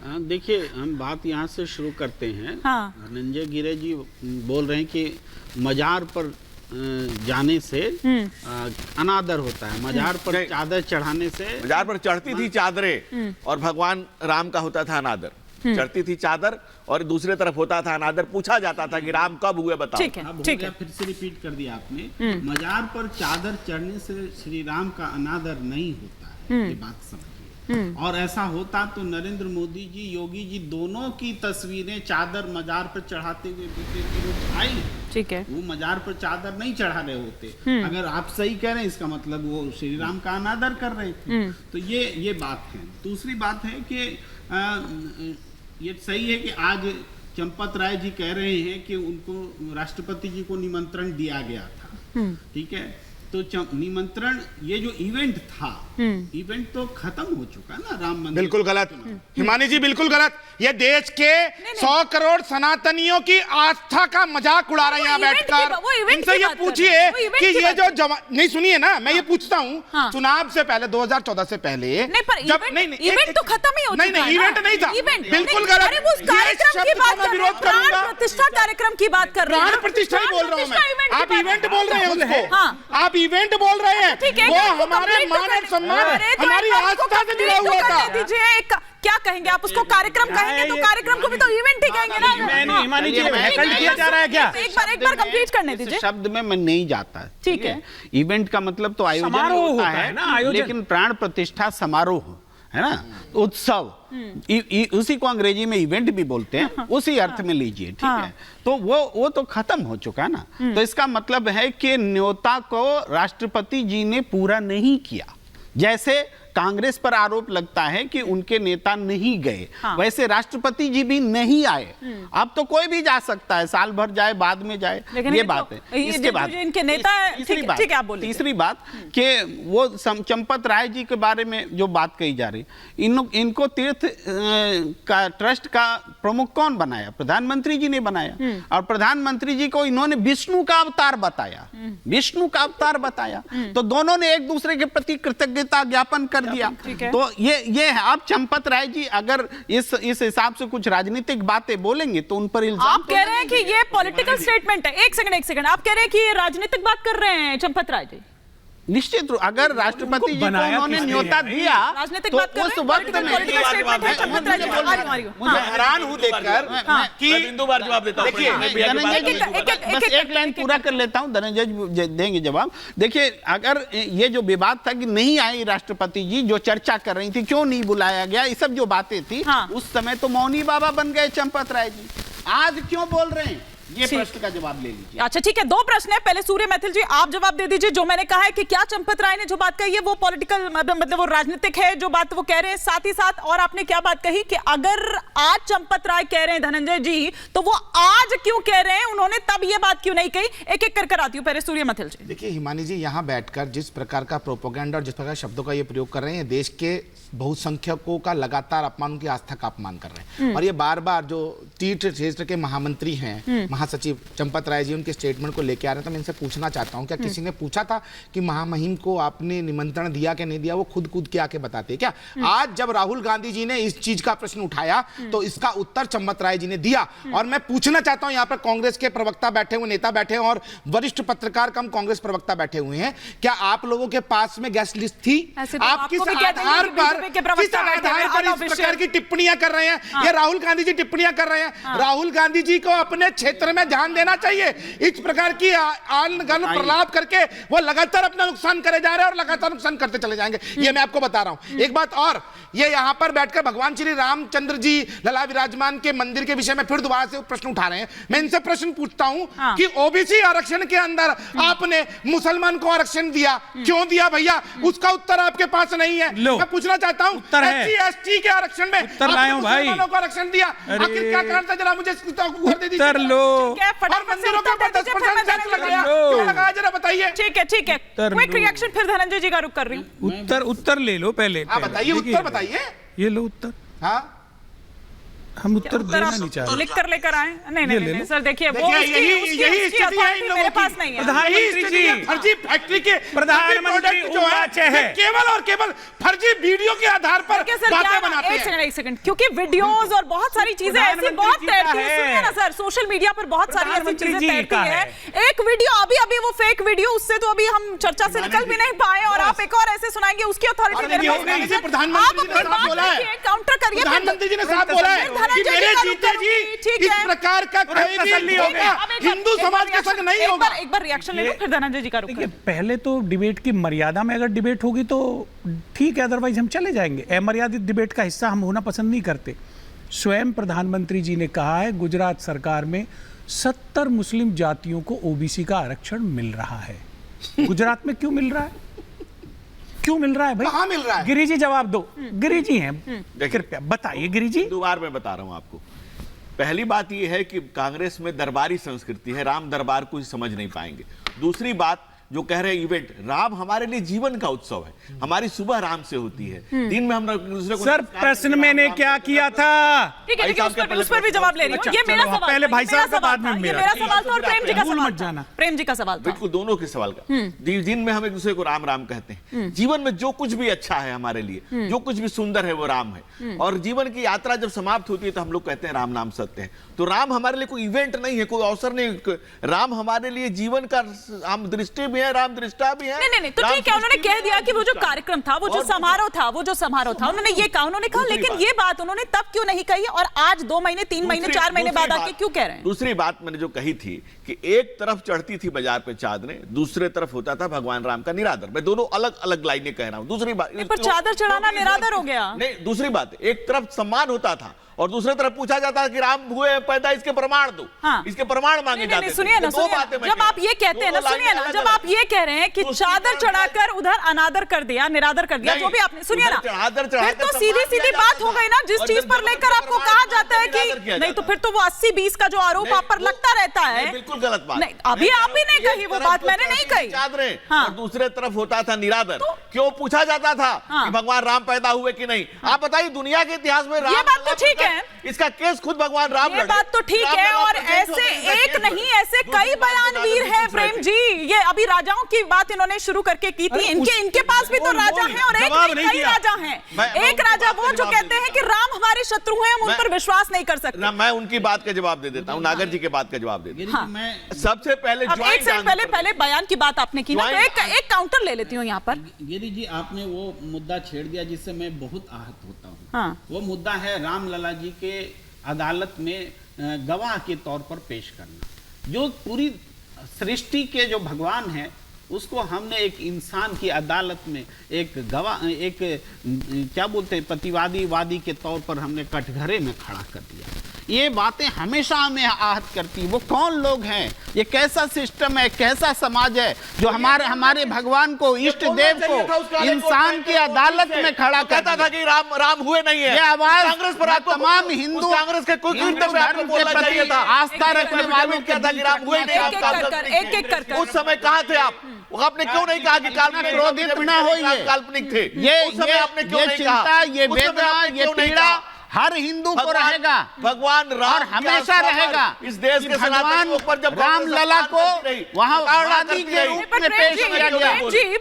देखिए, हम बात यहाँ से शुरू करते हैं। हाँ। धनंजय गिरे जी बोल रहे हैं कि मजार पर जाने से अनादर होता है, मजार पर चादर चढ़ाने से। मजार पर चढ़ती थी चादरें और भगवान राम का होता था अनादर। चढ़ती थी चादर और दूसरे तरफ होता था अनादर। पूछा जाता था कि राम कब हुए बताओ। ठीक है, ठीक है। फिर से रिपीट कर दिया आपने। मजार पर चादर चढ़ने से श्री राम का अनादर नहीं होता है, ये बात समझिए। और ऐसा होता तो नरेंद्र मोदी जी, योगी जी दोनों की तस्वीरें चादर मजार पर चढ़ाते हुए आई। ठीक है, वो मजार पर चादर नहीं चढ़ा रहे होते। अगर आप सही कह रहे हैं, इसका मतलब वो श्री राम का अनादर कर रहे थे। तो ये बात है। दूसरी बात है कि ये सही है कि आज चंपत राय जी कह रहे हैं कि उनको राष्ट्रपति जी को निमंत्रण दिया गया था। ठीक है, तो निमंत्रण, ये जो इवेंट था, इवेंट तो खत्म हो चुका ना, राम मंदिर। बिल्कुल गलत हिमानी जी, बिल्कुल गलत। ये देश के 100 करोड़ सनातनियों की आस्था का मजाक उड़ा रहे हैं यहाँ बैठकर। इनसे ये पूछिए कि ये जो नहीं, सुनिए ना, मैं ये पूछता हूँ, चुनाव से पहले 2014 से पहले जब इवेंट तो खत्म ही हो चुका है। नहीं, इवेंट नहीं था, बिल्कुल गलत। प्रतिष्ठा कार्यक्रम की बात कर रहे हैं। प्राण प्रतिष्ठा ही बोल रहा हूँ मैं, आप इवेंट बोल रहे हैं उसको। आप इवेंट बोल रहे हैं, वो हमारे मान और सम्मान, हमारी आस्था से जुड़ा हुआ था। क्या कहेंगे आप उसको? कार्यक्रम कहेंगे तो कार्यक्रम को भी तो इवेंट ही कहेंगे ना। हिमानी जी, हैकल किया जा रहा है क्या? एक बार कंप्लीट करने दीजिए। शब्द में मैं नहीं जाता। ठीक है, इवेंट का मतलब तो आयोजन होता है ना, लेकिन प्राण प्रतिष्ठा समारोह है ना, उत्सव, उसी को अंग्रेजी में इवेंट भी बोलते हैं, उसी अर्थ में लीजिए। ठीक है, तो वो तो खत्म हो चुका है ना। तो इसका मतलब है कि न्योता को राष्ट्रपति जी ने पूरा नहीं किया। जैसे कांग्रेस पर आरोप लगता है कि उनके नेता नहीं गए, वैसे राष्ट्रपति जी भी नहीं आए। अब तो कोई भी जा सकता है, साल भर जाए, बाद में जाए, ये बात है। इसके बाद इनके नेता, ठीक है, आप बोलिए। तीसरी बात कि वो चंपत राय जी के बारे में जो बात कही जा रही, इनको तीर्थ का ट्रस्ट का प्रमुख कौन बनाया? प्रधानमंत्री जी ने बनाया। और प्रधानमंत्री जी को इन्होंने विष्णु का अवतार बताया, विष्णु का अवतार बताया। तो दोनों ने एक दूसरे के प्रति कृतज्ञता ज्ञापन कर दिया। तो ये है। आप चंपत राय जी अगर इस हिसाब से कुछ राजनीतिक बातें बोलेंगे तो उन पर इल्जाम। आप कह रहे हैं कि ये पॉलिटिकल स्टेटमेंट है। एक सेकंड, आप कह रहे हैं कि ये राजनीतिक बात कर रहे हैं चंपत राय जी? निश्चित रूप, अगर राष्ट्रपति जी को उन्होंने न्योता दिया तो उस वक्त में मुझे हैरान हूं देखकर कि बिंदु बार जवाब देता हूं। देखिए, बस एक लाइन पूरा कर लेता हूं, धनंजय देंगे जवाब। देखिए, अगर ये जो विवाद था कि नहीं आई राष्ट्रपति जी, जो चर्चा कर रही थी, क्यों नहीं बुलाया गया, ये सब जो बातें थी, उस समय तो मौनी बाबा बन गए चंपत राय जी। आज क्यों बोल रहे हैं? ये प्रश्न का जवाब ले लीजिए। अच्छा, ठीक है, दो प्रश्न है। पहले सूर्य मैथिल जी, आप जवाब दे दीजिए। जो मैंने कहा है कि क्या चंपत राय ने जो बात कही है वो पॉलिटिकल, मतलब वो राजनीतिक है जो बात वो कह रहे हैं, साथ ही साथ और आपने क्या बात कही कि अगर आज चंपत राय कह रहे हैं धनंजय जी, तो वो आज क्यों कह रहे हैं, उन्होंने तब ये बात क्यों नहीं कही? एक एक कर आती हूँ। पहले सूर्य मैथिल जी। देखिए हिमानी जी, यहाँ बैठकर जिस प्रकार का प्रोपेगेंडा और जिस प्रकार शब्दों का ये प्रयोग कर रहे हैं, देश के बहुसंख्यकों का लगातार अपमान, उनकी आस्था का अपमान कर रहे हैं। और ये बार बार जो तीर्थ क्षेत्र के महामंत्री हैं, महासचिव चंपत राय जी, उनके स्टेटमेंट को लेके आ रहे हैं। तो मैं इनसे पूछना चाहता हूं, क्या किसी ने पूछा था कि महामहिम को आपने निमंत्रण दिया कि नहीं दिया? वो खुद कूद के आके बताते हैं क्या? आज जब राहुल गांधी जी ने इस चीज का प्रश्न उठाया तो इसका उत्तर चंपत राय जी ने दिया। और मैं पूछना चाहता हूं, यहाँ पर कांग्रेस के प्रवक्ता बैठे हुए, नेता बैठे हैं और वरिष्ठ पत्रकार कम कांग्रेस प्रवक्ता बैठे हुए हैं, क्या आप लोगों के पास में गेस्ट लिस्ट थी? आप किस आधार पर इस प्रकार की टिप्पणियां कर रहे हैं? ये राहुल गांधी जी टिप्पणियां कर रहे हैं। राहुल गांधी जी को अपने क्षेत्र में ध्यान देना चाहिए। इस प्रकार की आन गन प्रलाप करके वो लगातार अपना नुकसान करे जा रहे हैं और लगातार नुकसान करते चले जाएंगे। ये मैं आपको बता रहा हूं। एक बात और, ये यहां पर बैठकर भगवान श्री रामचंद्र जी लला विराजमान के मंदिर के विषय में फिर दोबारा से प्रश्न उठा रहे हैं। मैं इनसे प्रश्न पूछता हूं कि ओबीसी आरक्षण के अंदर आपने मुसलमान को आरक्षण दिया, क्यों दिया भैया? उसका उत्तर आपके पास नहीं है। मैं पूछना चाहता हूं, SC/ST के आरक्षण में मुसलमानों को आरक्षण दिया, आखिर क्या कारण था? जरा मुझे उत्तर दे दीजिए। मंदिरों के ऊपर 10% टैक्स लगाया, क्यों लगाया, जरा बताइए। ठीक है, क्विक रिएक्शन, फिर धनंजय जी का रुख कर रही हूँ। उत्तर ले लो पहले। बताइए, उत्तर बताइए। ये लो उत्तर। हाँ, हम उत्तर उत्तर देना आप नहीं चाह रहे। लिख कर लेकर आए? नहीं ये नहीं ले नहीं लो। सर, देखिए वो देखिए, उसकी यही स्थिति है authority इन लोगों मेरे की। पास नहीं है। प्रधानमंत्री जी, फर्जी फैक्ट्री के प्रधानमंत्री प्रोडक्ट जो है उवाचे है। केवल और केवल फर्जी वीडियो के आधार पर देखिए सर, बातें क्या बनाते एक हैं। सेकंड, एक सेकंड, क्योंकि वीडियोस और बहुत सारी चीजें ऐसी प्रधानमंत्री बहुत जी का तैरती हैं, है। सुनिए ना सर, सोशल मीडिया पर बहुत सारी ऐसी प्रधानमंत्री चीजें जी तैरती का है। एक वीडियो अभी वो फेक वीडियो, उससे तो अभी हम चर्चा से निकल भी नहीं पाए, और आप एक और ऐसे सुनाएंगे, उसकी अथॉरिटी और मेरे नहीं, पास नहीं है। नहीं, प्रधानमंत्री जी ने आप साफ बोला है। रखिए, काउंटर करिए, प्रधानमंत्री जी ने साफ बोला है कि धनंजय मेरे जी का जीते रुक जी करूंगी, ठीक इस है। प्रकार का कहीं भी तसल्ली हो गई। होगा, अब एक बार- हिंदू एक बार समाज के रिएक्शन- संग नहीं एक होगा। बार- एक बार रिएक्शन ले लो, फिर धनंजय जी का रुक देखिए, करें। पहले तो डिबेट की मर्यादा में अगर डिबेट होगी तो ठीक है, अदरवाइज हम चले जाएंगे। अमर्यादित डिबेट का हिस्सा हम होना पसंद नहीं करते। स्वयं प्रधानमंत्री जी ने कहा है गुजरात सरकार में 70 मुस्लिम जातियों को ओबीसी का आरक्षण मिल रहा है। गुजरात में क्यों मिल रहा है? क्यों मिल रहा है भाई? कहाँ मिल रहा है? गिरी जी जवाब दो। गिरी जी हैं, कृपया बताइए गिरी जी। दो बार मैं बता रहा हूं आपको। पहली बात यह है कि कांग्रेस में दरबारी संस्कृति है, राम दरबार को ही समझ नहीं पाएंगे। दूसरी बात जो कह रहे हैं इवेंट, राम हमारे लिए जीवन का उत्सव है, हमारी सुबह राम से होती है, दिन में हम एक दूसरे को सर, नमस्कार प्रश्न करके मैंने राम क्या राम किया करते था? हैं। ठीक है, भाई ठीक है, साहब के उस पर भी जवाब ले रही हूँ। ये मेरा चलो, सवाल पहले था, भाई ये मेरा साहब का, सवाल बाद में था, ये मेरा। मेरा सवाल था, और प्रेम जी का भूल सवाल मत था। जाना। प्रेम जी का सवाल था। बिल्कुल दोनों के सवाल का। दिन में हम एक दूसरे को राम राम कहते हैं। जीवन में जो कुछ भी अच्छा है हमारे लिए, जो कुछ भी सुंदर है, वो राम है। और जीवन की यात्रा जब समाप्त होती है तो हम लोग कहते हैं राम नाम सत्य है। तो राम हमारे लिए कोई इवेंट नहीं है, कोई अवसर नहीं। राम हमारे लिए जीवन का हम दृष्टि भी है, राम दृष्टा भी है। नहीं, तो ठीक है, उन्होंने कह दिया कि वो जो कार्यक्रम था, वो जो समारोह था, उन्होंने ये कहा, उन्होंने कहा, लेकिन ये बात उन्होंने तब क्यों नहीं कही, और आज 2 महीने 3 महीने 4 महीने बाद आके क्यों कह रहे हैं? दूसरी बात मैंने जो कही थी कि एक तरफ चढ़ती थी बाजार पे चादरें, दूसरे तरफ होता था भगवान राम का निरादर। मैं दोनों अलग अलग लाइनें कह रहा हूं। दूसरी बात, पर चादर चढ़ाना निरादर हो गया। नहीं, दूसरी बात, एक तरफ सम्मान होता था और दूसरे तरफ पूछा जाता है कि राम हुए हैं पैदा, इसके प्रमाण दो। हाँ। इसके प्रमाण मांगे जाते थे। सुनिए ना, ये दो बातें मैं जब कह आप ये कहते हैं ना, दोनों सुनिए ना, लाइनें जब अलग आप ये कह रहे हैं कि तो चादर उसकी चढ़ाकर उधर अनादर कर दिया, निरादर कर दिया, नहीं, जो भी आपने, सुनिए ना, उधर चादर फिर चढ़ाकर तो सम्मान सीधी किया सीधी जाता बात हो था। गई ना, जिस और चीज जब पर जब लेकर उनका आपको प्रमाण कहा मांगे जाता है निरादर किया कि नहीं, तो जाता फिर तो वो 80-20 का जो आरोप आप पर लगता रहता है। नहीं, बिल्कुल गलत बात। नहीं, अभी आप ही ने कही वो बात, मैंने नहीं कही। चादरें हाँ। और दूसरे तरफ होता था निरादर। क्यों पूछा जाता था हाँ। कि भगवान राम पैदा हुए कि नहीं? आप बताइए, दुनिया के इतिहास में राम ये बात तो ठीक है। इसका केस खुद भगवान राम ये लड़े। बात तो ठीक राम है, लड़ा और तो केस हो ऐसे गया, एक केस हो नहीं, गया। ऐसे दूसरी कई बात बयानवीर भी हैं पूछ रहे प्रेम थे। जी। ये अभी राजाओं की बात इन्होंने शुरू करके की थी। इनके पास भी तो राजा हैं, और एक जवाब नहीं नहीं कई दिया। राजा हैं। मैं एक उनकी राजा बात वो का जो जवाब कहते दे हैं कि राम हमारे शत्रु हैं, हम उन मैं- पर विश्वास नहीं कर सकते। ना, मैं उनकी बात का जवाब दे देता हूँ, नागर जी के बात का जवाब दे देता हाँ। हूँ। सबसे पहले अब एक सेकंड पहले बयान की बात आपने की ना, तो एक काउंटर ले लेती हूँ यहाँ पर। गिरी जी, आपने वो मुद्दा छेड़ दिया जिससे मैं बहुत आहत होता हूँ। हाँ। वो मुद्दा है रामलला जी के अदालत में गवाह के तौर पर पेश करना। जो पूरी सृष्टि के जो भगवान है, उसको हमने एक इंसान की अदालत में एक गवाह, एक क्या बोलते हैं, प्रतिवादी वादी के तौर पर हमने कटघरे में खड़ा कर दिया। ये बातें हमेशा हमें आहत करती। वो कौन लोग हैं? ये कैसा सिस्टम है, कैसा समाज है जो हमारे भगवान को, इष्ट देव को इंसान की अदालत में खड़ा कहता था करता कि राम हुए नहीं है। ये आवाज कांग्रेस पर आपको तमाम हिंदू कांग्रेस के कुछ हिंदू धर्म के प्रति आस्था रखने वालों क्या था कि राम हुए नहीं, एक-एक आप कर- काल्पनिक थे। एक-एक कर- उस समय कहाँ थे आप? आपने क्यों नहीं कहा कि काल्पनिक क्रोधित न होइए। काल्पनिक थे? ये उस समय आपने क्यों ये नहीं चिंता, कहा? ये उस समय वेदना, आपने ये क्यों नहीं पीड़ा कहा? हर हिंदू को भगवान- रहेगा भगवान राम और के हमेशा आस्था पर रहेगा। इस देश कि के भगवान सनातनियों पर जब रामलला को कांग्रेस वहां सरकार वादी करती के रही। रूप पर में प्रेम पेश जी, किया गया। प्रेम जी,